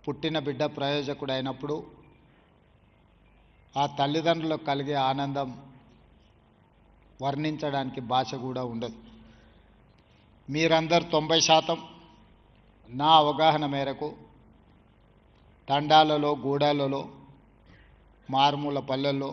పుట్టిన బిడ్డ ప్రయోజకుడైనప్పుడు ఆ తల్లిదండ్రులకు కలిగే ఆనందం వర్ణించడానికి భాష కూడా ఉండదు. మీరందరూ 90% నా అవగాహన మేరకు తండాలలో, గూడాలలో, మారుమూల పల్లెల్లో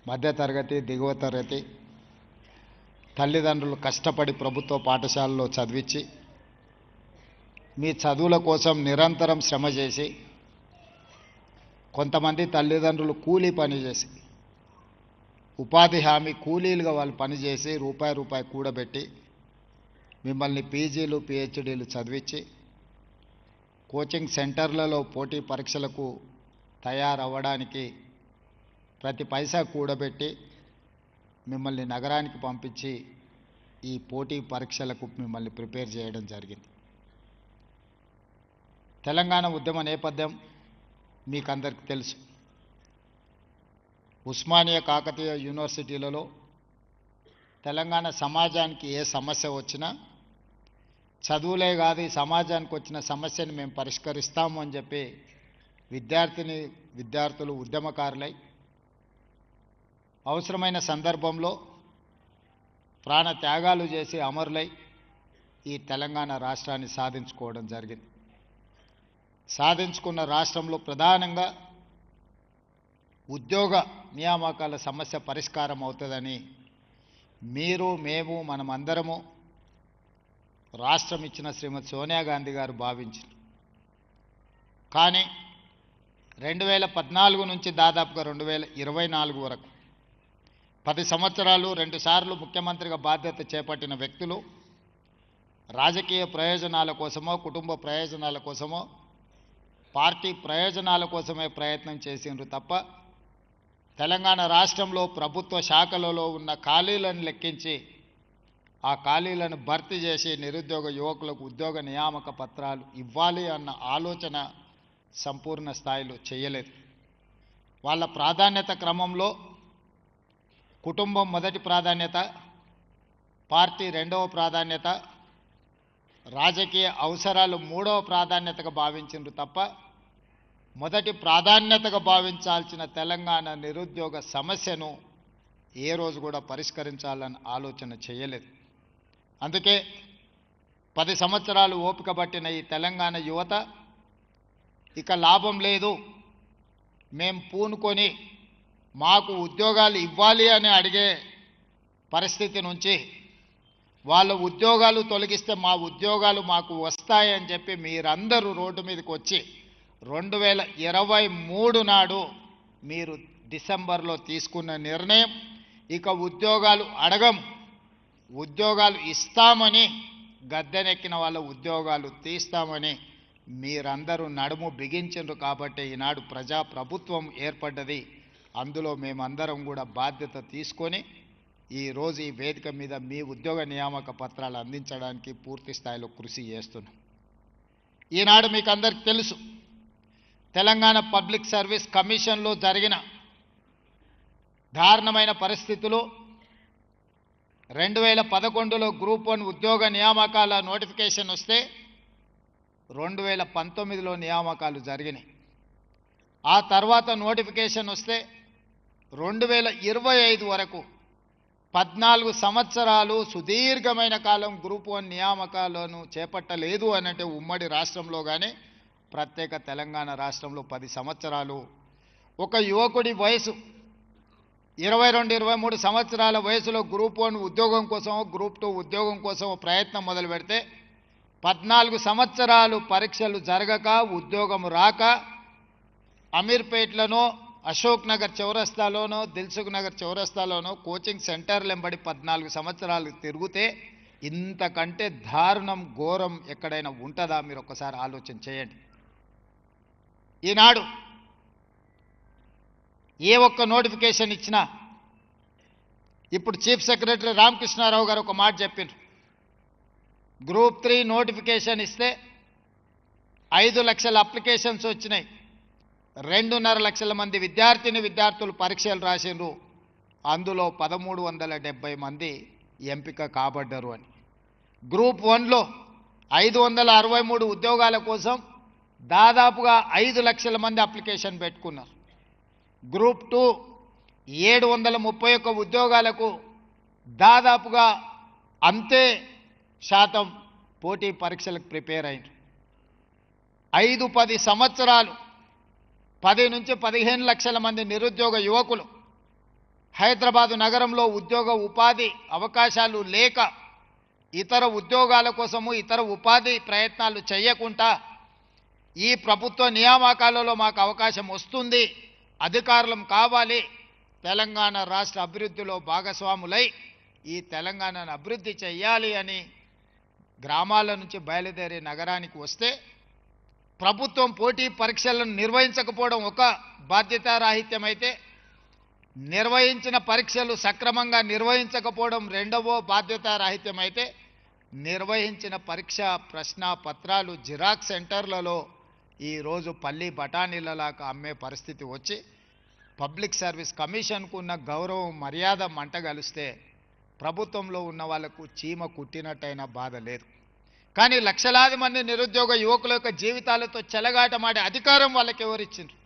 మధ్యతరగతి, దిగువ తరగతి తల్లిదండ్రులు కష్టపడి ప్రభుత్వ పాఠశాలలో చదివించి మీ చదువుల కోసం నిరంతరం శ్రమ చేసి, కొంతమంది తల్లిదండ్రులు కూలీ పని చేసి, ఉపాధి హామీ కూలీలుగా వాళ్ళు పనిచేసి రూపాయి కూడబెట్టి మిమ్మల్ని పీజీలు, పిహెచ్డీలు చదివించి కోచింగ్ సెంటర్లలో పోటీ పరీక్షలకు తయారవ్వడానికి ప్రతి పైసా కూడబెట్టి మిమ్మల్ని నగరానికి పంపించి ఈ పోటీ పరీక్షలకు మిమ్మల్ని ప్రిపేర్ చేయడం జరిగింది. తెలంగాణ ఉద్యమ నేపథ్యం మీకందరికీ తెలుసు. ఉస్మానియా కాకతీయ యూనివర్సిటీలలో తెలంగాణ సమాజానికి ఏ సమస్య వచ్చినా చదువులే కాదు, ఈ సమాజానికి వచ్చిన సమస్యను మేము పరిష్కరిస్తాము అని చెప్పి విద్యార్థులు ఉద్యమకారులై అవసరమైన సందర్భంలో ప్రాణ త్యాగాలు చేసి అమరులై ఈ తెలంగాణ రాష్ట్రాన్ని సాధించుకోవడం జరిగింది. సాధించుకున్న రాష్ట్రంలో ప్రధానంగా ఉద్యోగ నియామకాల సమస్య పరిష్కారం అవుతుందని మీరు, మేము, మనమందరము రాష్ట్రం ఇచ్చిన శ్రీమతి సోనియా గాంధీ గారు భావించారు. కానీ 2014 నుంచి దాదాపుగా 2024 వరకు 10 సంవత్సరాలు 2 సార్లు ముఖ్యమంత్రిగా బాధ్యత చేపట్టిన వ్యక్తులు రాజకీయ ప్రయోజనాల కోసమో, కుటుంబ ప్రయోజనాల కోసమో, పార్టీ ప్రయోజనాల కోసమే ప్రయత్నం చేసిండ్రు తప్ప తెలంగాణ రాష్ట్రంలో ప్రభుత్వ శాఖలలో ఉన్న ఖాళీలను లెక్కించి ఆ ఖాళీలను భర్తీ చేసి నిరుద్యోగ యువకులకు ఉద్యోగ నియామక పత్రాలు ఇవ్వాలి అన్న ఆలోచన సంపూర్ణ స్థాయిలో చేయలేదు. వాళ్ళ ప్రాధాన్యత క్రమంలో కుటుంబం మొదటి ప్రాధాన్యత, పార్టీ రెండవ ప్రాధాన్యత, రాజకీయ అవసరాలు మూడవ ప్రాధాన్యతగా భావించిండ్రు తప్ప మొదటి ప్రాధాన్యతగా భావించాల్సిన తెలంగాణ నిరుద్యోగ సమస్యను ఏ రోజు కూడా పరిష్కరించాలని ఆలోచన చేయలేదు. అందుకే 10 సంవత్సరాలు ఓపిక పట్టిన ఈ తెలంగాణ యువత ఇక లాభం లేదు, మేం పూనుకొని మాకు ఉద్యోగాలు ఇవ్వాలి అని అడిగే పరిస్థితి నుంచి వాళ్ళ ఉద్యోగాలు తొలగిస్తే మా ఉద్యోగాలు మాకు వస్తాయని చెప్పి మీరందరూ రోడ్డు మీదకి వచ్చి 2023 నాడు మీరు డిసెంబర్లో తీసుకున్న నిర్ణయం ఇక ఉద్యోగాలు అడగం, ఉద్యోగాలు ఇస్తామని గద్దెనెక్కిన వాళ్ళ ఉద్యోగాలు తీస్తామని మీరందరూ నడుము బిగించండ్రు. కాబట్టి ఈనాడు ప్రజాప్రభుత్వం ఏర్పడ్డది. అందులో మేమందరం కూడా బాధ్యత తీసుకొని ఈరోజు ఈ వేదిక మీద మీ ఉద్యోగ నియామక పత్రాలు అందించడానికి పూర్తి స్థాయిలో కృషి చేస్తున్నాం. ఈనాడు మీకు అందరికీ తెలుసు, తెలంగాణ పబ్లిక్ సర్వీస్ కమిషన్లో జరిగిన దారుణమైన పరిస్థితులు 2011లో గ్రూప్ 1 ఉద్యోగ నియామకాల నోటిఫికేషన్ వస్తే 2019లో నియామకాలు జరిగినాయి. ఆ తర్వాత నోటిఫికేషన్ వస్తే 2025 వరకు 14 సంవత్సరాలు సుదీర్ఘమైన కాలం గ్రూప్ 1 నియామకాలను చేపట్టలేదు అనంటే ఉమ్మడి రాష్ట్రంలో కానీ ప్రత్యేక తెలంగాణ రాష్ట్రంలో 10 సంవత్సరాలు ఒక యువకుడి వయసు 22-23 సంవత్సరాల వయసులో గ్రూప్ 1 ఉద్యోగం కోసం, గ్రూప్ 2 ఉద్యోగం కోసం ప్రయత్నం మొదలు పెడితే 14 సంవత్సరాలు పరీక్షలు జరగక, ఉద్యోగం రాక, అమీర్పేట్లోనో, అశోక్ నగర్ చౌరస్తాలోనో, దిల్సుఖ్ నగర్ చౌరస్తాలోనో కోచింగ్ సెంటర్లు వెంబడి 14 సంవత్సరాలు తిరిగితే ఇంతకంటే దారుణం, ఘోరం ఎక్కడైనా ఉంటుందా? మీరు ఒక్కసారి ఆలోచన చేయండి. ఈనాడు ఏ ఒక్క నోటిఫికేషన్ ఇచ్చినా ఇప్పుడు చీఫ్ సెక్రటరీ రామకృష్ణారావు గారు ఒక మాట చెప్పారు. గ్రూప్ 3 నోటిఫికేషన్ ఇస్తే 5 లక్షల అప్లికేషన్స్ వచ్చినాయి, 2.5 లక్షల మంది విద్యార్థులు పరీక్షలు రాసిండ్రు, అందులో 1370 మంది ఎంపిక కాబడ్డారు అని. గ్రూప్ 1లో 563 ఉద్యోగాల కోసం దాదాపుగా 5 లక్షల మంది అప్లికేషన్ పెట్టుకున్నారు. గ్రూప్ 2 731 ఉద్యోగాలకు దాదాపుగా అంతే శాతం పోటీ పరీక్షలకు ప్రిపేర్ అయినారు. 5-10 సంవత్సరాలు 10 నుంచి 15 లక్షల మంది నిరుద్యోగ యువకులు హైదరాబాదు నగరంలో ఉద్యోగ ఉపాధి అవకాశాలు లేక ఇతర ఉద్యోగాల కోసము ఇతర ఉపాధి ప్రయత్నాలు చేయకుండా ఈ ప్రభుత్వ నియామకాలలో మాకు అవకాశం వస్తుంది, అధికారులం కావాలి, తెలంగాణ రాష్ట్ర అభివృద్ధిలో భాగస్వాములై ఈ తెలంగాణను అభివృద్ధి చేయాలి అని గ్రామాల నుంచి బయలుదేరి నగరానికి వస్తే ప్రభుత్వం పోటీ పరీక్షలను నిర్వహించకపోవడం ఒక బాధ్యతారాహిత్యమైతే, నిర్వహించిన పరీక్షలు సక్రమంగా నిర్వహించకపోవడం రెండవ బాధ్యతారాహిత్యమైతే, నిర్వహించిన పరీక్ష ప్రశ్న పత్రాలు జిరాక్స్ సెంటర్లలో ఈరోజు పల్లి బఠానీలలాగా అమ్మే పరిస్థితి వచ్చి పబ్లిక్ సర్వీస్ కమిషన్కు ఉన్న గౌరవం మర్యాద మంటగలిస్తే ప్రభుత్వంలో ఉన్న వాళ్లకు చీమ కుట్టినట్టయినా బాధ లేదు. కానీ లక్షలాది మంది నిరుద్యోగ యువకుల యొక్క జీవితాలతో చెలగాటమాడే అధికారం వాళ్ళకి ఎవరిచ్చిండ్రు?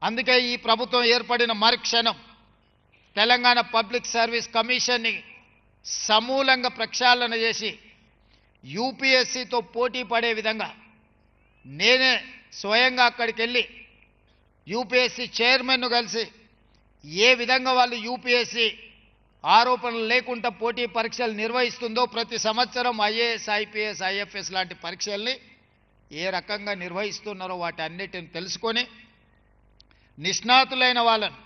అందుకే ఈ ప్రభుత్వం ఏర్పడిన మరుక్షణం తెలంగాణ పబ్లిక్ సర్వీస్ కమిషన్ని సమూలంగా ప్రక్షాళన చేసి యూపీఎస్సీతో పోటీ పడే విధంగా నేనే స్వయంగా అక్కడికి వెళ్ళి యూపీఎస్సీ చైర్మన్ను కలిసి ఏ విధంగా వాళ్ళు యూపీఎస్సీ ఆరోపణలు లేకుండా పోటీ పరీక్షలు నిర్వహిస్తుందో, ప్రతి సంవత్సరం ఐఏఎస్ ఐపీఎస్ ఐఎఫ్ఎస్ లాంటి పరీక్షల్ని ఏ రకంగా నిర్వహిస్తున్నారో వాటి అన్నిటిని తెలుసుకొని నిష్ణాతులైన వాళ్ళను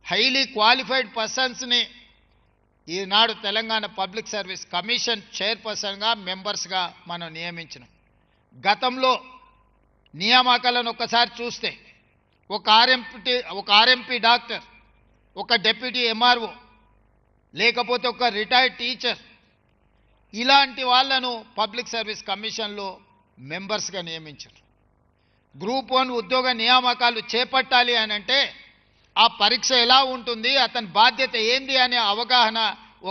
హైలీ క్వాలిఫైడ్ పర్సన్స్ని ఈనాడు తెలంగాణ పబ్లిక్ సర్వీస్ కమిషన్ చైర్పర్సన్గా మెంబర్స్గా మనం నియమించినాం. గతంలో నియామకాలను ఒక్కసారి చూస్తే ఒక ఆర్ఎంపీ డాక్టర్, ఒక డెప్యూటీ ఎంఆర్ఓ, లేకపోతే ఒక రిటైర్డ్ టీచర్, ఇలాంటి వాళ్ళను పబ్లిక్ సర్వీస్ కమిషన్లో మెంబర్స్గా నియమించారు. గ్రూప్ 1 ఉద్యోగ నియామకాలు చేపట్టాలి అని అంటే ఆ పరీక్ష ఎలా ఉంటుంది, అతని బాధ్యత ఏంది అనే అవగాహన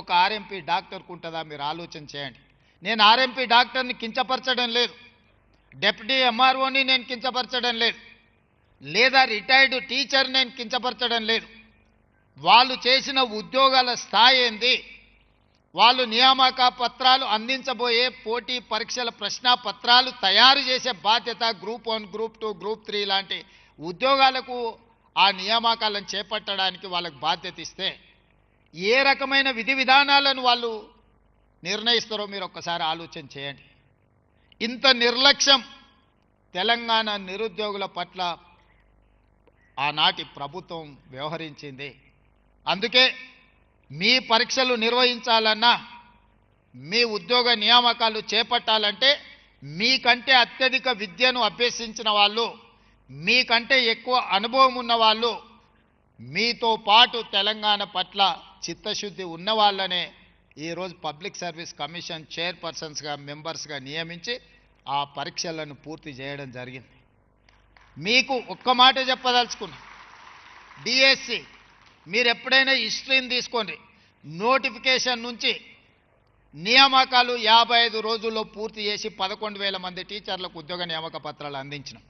ఒక ఆర్ఎంపీ డాక్టర్కు ఉంటుందా? మీరు ఆలోచన చేయండి. నేను ఆర్ఎంపీ డాక్టర్ని కించపరచడం లేదు, డెప్యూటీ ఎంఆర్ఓని నేను కించపరచడం లేదు, లేదా రిటైర్డ్ టీచర్ నేను కించపరచడం లేదు. వాళ్ళు చేసిన ఉద్యోగాల స్థాయి ఏంది, వాళ్ళు నియామక పత్రాలు అందించబోయే పోటీ పరీక్షల ప్రశ్న పత్రాలు తయారు చేసే బాధ్యత గ్రూప్ 1 గ్రూప్ 2 గ్రూప్ 3 లాంటి ఉద్యోగాలకు ఆ నియామకాలను చేపట్టడానికి వాళ్ళకు బాధ్యత ఇస్తే ఏ రకమైన విధి విధానాలను వాళ్ళు నిర్ణయిస్తారో మీరు ఒక్కసారి ఆలోచన చేయండి. ఇంత నిర్లక్ష్యం తెలంగాణ నిరుద్యోగుల పట్ల ఆనాటి ప్రభుత్వం వ్యవహరించింది. అందుకే మీ పరీక్షలు నిర్వహించాలన్నా, మీ ఉద్యోగ నియామకాలు చేపట్టాలంటే మీకంటే అత్యధిక విద్యను అభ్యసించిన వాళ్ళు, మీకంటే ఎక్కువ అనుభవం ఉన్న వాళ్ళు, మీతో పాటు తెలంగాణ పట్ల చిత్తశుద్ధి ఉన్న వాళ్ళనే ఈరోజు పబ్లిక్ సర్వీస్ కమిషన్ చైర్పర్సన్స్గా మెంబర్స్గా నియమించి ఆ పరీక్షలను పూర్తి చేయడం జరిగింది. మీకు ఒక్క మాట చెప్పదలుచుకున్నా, డిఎస్సి మీరు ఎప్పుడైనా హిస్టరీని తీసుకోండి, నోటిఫికేషన్ నుంచి నియామకాలు 55 రోజుల్లో పూర్తి చేసి 11,000 మంది టీచర్లకు ఉద్యోగ నియామక పత్రాలు అందించినాం.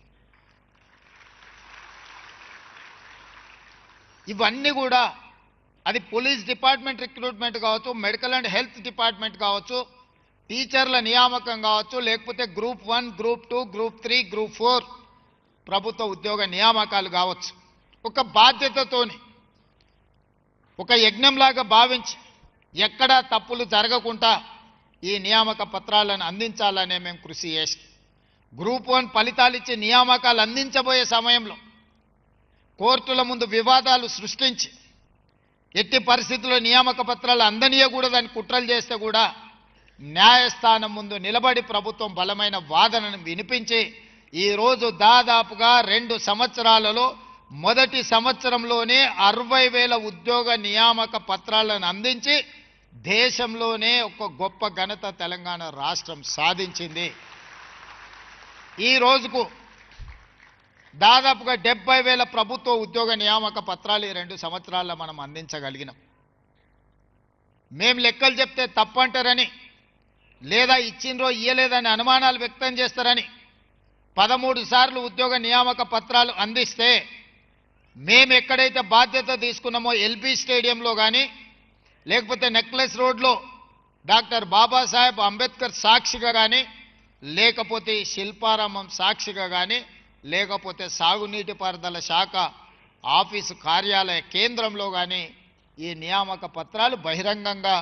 ఇవన్నీ కూడా అది పోలీస్ డిపార్ట్మెంట్ రిక్రూట్మెంట్ కావచ్చు, మెడికల్ అండ్ హెల్త్ డిపార్ట్మెంట్ కావచ్చు, టీచర్ల నియామకం కావచ్చు, లేకపోతే గ్రూప్ 1 గ్రూప్ 2 గ్రూప్ 3 గ్రూప్ 4 ప్రభుత్వ ఉద్యోగ నియామకాలు కావచ్చు. ఒక బాధ్యతతోని ఒక యజ్ఞంలాగా భావించి ఎక్కడా తప్పులు జరగకుండా ఈ నియామక పత్రాలను అందించాలనే మేము కృషి చేస్తాం. గ్రూప్ 1 ఫలితాలు ఇచ్చి నియామకాలు అందించబోయే సమయంలో కోర్టుల ముందు వివాదాలు సృష్టించి ఎట్టి పరిస్థితుల్లో నియామక పత్రాలు అందనీయకూడదని కుట్రలు చేస్తే కూడా న్యాయస్థానం ముందు నిలబడి ప్రభుత్వం బలమైన వాదనను వినిపించి ఈరోజు దాదాపుగా 2 సంవత్సరాలలో మొదటి సంవత్సరంలోనే 60,000 ఉద్యోగ నియామక పత్రాలను అందించి దేశంలోనే ఒక గొప్ప ఘనత తెలంగాణ రాష్ట్రం సాధించింది. ఈ రోజుకు దాదాపుగా 70,000 ప్రభుత్వ ఉద్యోగ నియామక పత్రాలు ఈ 2 సంవత్సరాల్లో మనం అందించగలిగినాం. మేము లెక్కలు చెప్తే తప్పంటారని లేదా ఇచ్చిండ్రో ఇయ్యలేదని అనుమానాలు వ్యక్తం చేస్తారని 13 సార్లు ఉద్యోగ నియామక పత్రాలు అందిస్తే మేము ఎక్కడైతే బాధ్యత తీసుకున్నామో ఎల్బీ స్టేడియంలో కానీ లేకపోతే నెక్లెస్ రోడ్లో డాక్టర్ బాబాసాహెబ్ అంబేద్కర్ సాక్షిగా కానీ లేకపోతే శిల్పారామం సాక్షిగా కానీ లేకపోతే సాగునీటి పారుదల శాఖ ఆఫీసు కార్యాలయ కేంద్రంలో కానీ ఈ నియామక పత్రాలు బహిరంగంగా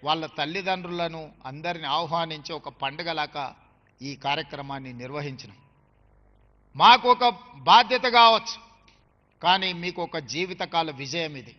వాళ్ళ తల్లిదండ్రులను అందరిని ఆహ్వానించి ఒక పండుగలాగా ఈ కార్యక్రమాన్ని నిర్వహించినాం. మాకు ఒక బాధ్యత కావచ్చు, కానీ మీకు ఒక జీవితకాల విజయం ఇది.